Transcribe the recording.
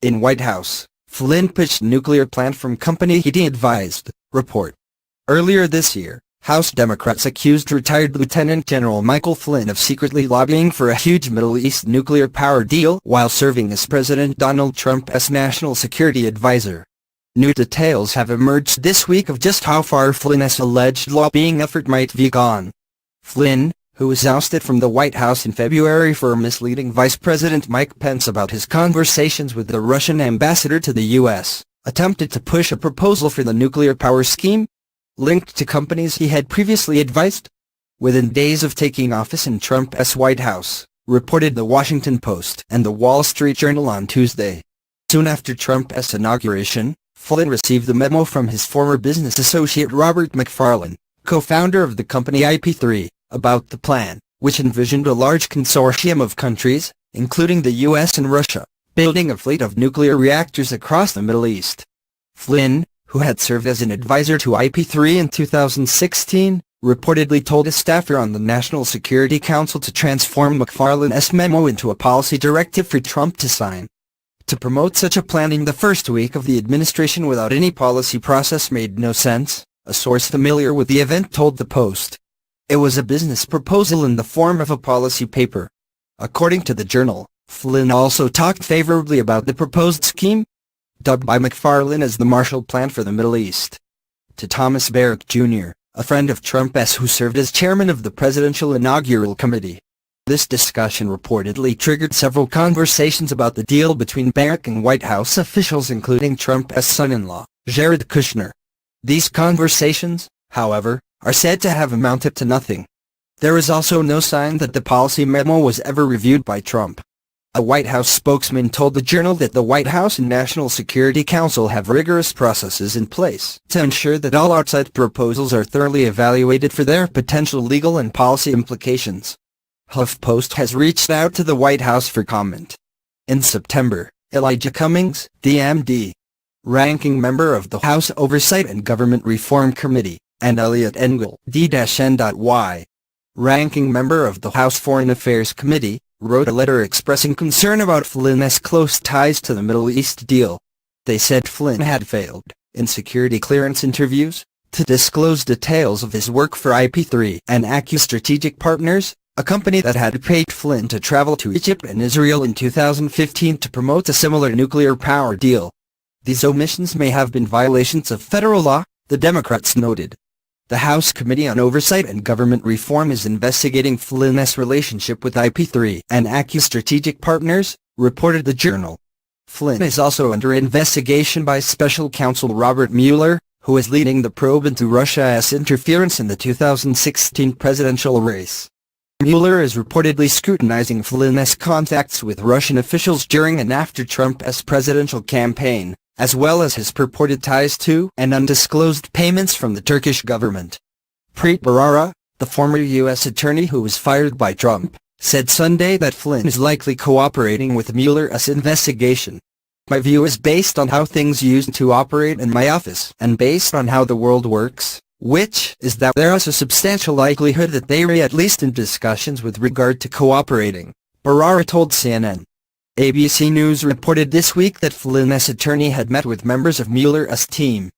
In White House, Flynn pitched nuclear plant from company he advised, report. Earlier this year, House Democrats accused retired Lieutenant General Michael Flynn of secretly lobbying for a huge Middle East nuclear power deal while serving as President Donald Trump's national security advisor. New details have emerged this week of just how far Flynn's alleged lobbying effort might be gone. Flynn, who was ousted from the White House in February for misleading Vice President Mike Pence about his conversations with the Russian ambassador to the U.S., attempted to push a proposal for the nuclear power scheme, linked to companies he had previously advised. Within days of taking office in Trump's White House, reported The Washington Post and The Wall Street Journal on Tuesday. Soon after Trump's inauguration, Flynn received the memo from his former business associate Robert McFarlane, co-founder of the company IP3, about the plan, which envisioned a large consortium of countries, including the U.S. and Russia, building a fleet of nuclear reactors across the Middle East. Flynn, who had served as an advisor to IP3 in 2016, reportedly told a staffer on the National Security Council to transform McFarlane's memo into a policy directive for Trump to sign. To promote such a plan in the first week of the administration without any policy process made no sense, a source familiar with the event told the Post. It was a business proposal in the form of a policy paper. According to the Journal, Flynn also talked favorably about the proposed scheme, dubbed by McFarlane as the Marshall Plan for the Middle East. To Thomas Barrack Jr., a friend of Trump's who served as chairman of the Presidential Inaugural Committee. This discussion reportedly triggered several conversations about the deal between Barrack and White House officials including Trump's son-in-law, Jared Kushner. These conversations, however, are said to have amounted to nothing. There is also no sign that the policy memo was ever reviewed by Trump. A White House spokesman told the Journal that the White House and National Security Council have rigorous processes in place to ensure that all outside proposals are thoroughly evaluated for their potential legal and policy implications. HuffPost has reached out to the White House for comment. In September, Elijah Cummings, DMD, ranking member of the House Oversight and Government Reform Committee, and Eliot Engel, D-N.Y, ranking member of the House Foreign Affairs Committee, wrote a letter expressing concern about Flynn's close ties to the Middle East deal. They said Flynn had failed, in security clearance interviews, to disclose details of his work for IP3 and ACU Strategic Partners, a company that had paid Flynn to travel to Egypt and Israel in 2015 to promote a similar nuclear power deal. These omissions may have been violations of federal law, the Democrats noted. The House Committee on Oversight and Government Reform is investigating Flynn's relationship with IP3 and ACU Strategic Partners, reported the Journal. Flynn is also under investigation by Special Counsel Robert Mueller, who is leading the probe into Russia's interference in the 2016 presidential race. Mueller is reportedly scrutinizing Flynn's contacts with Russian officials during and after Trump's presidential campaign, as well as his purported ties to and undisclosed payments from the Turkish government. Preet Bharara, the former U.S. attorney who was fired by Trump, said Sunday that Flynn is likely cooperating with Mueller's investigation. My view is based on how things used to operate in my office and based on how the world works, which is that there is a substantial likelihood that they are at least in discussions with regard to cooperating, Bharara told CNN. ABC News reported this week that Flynn's attorney had met with members of Mueller's team,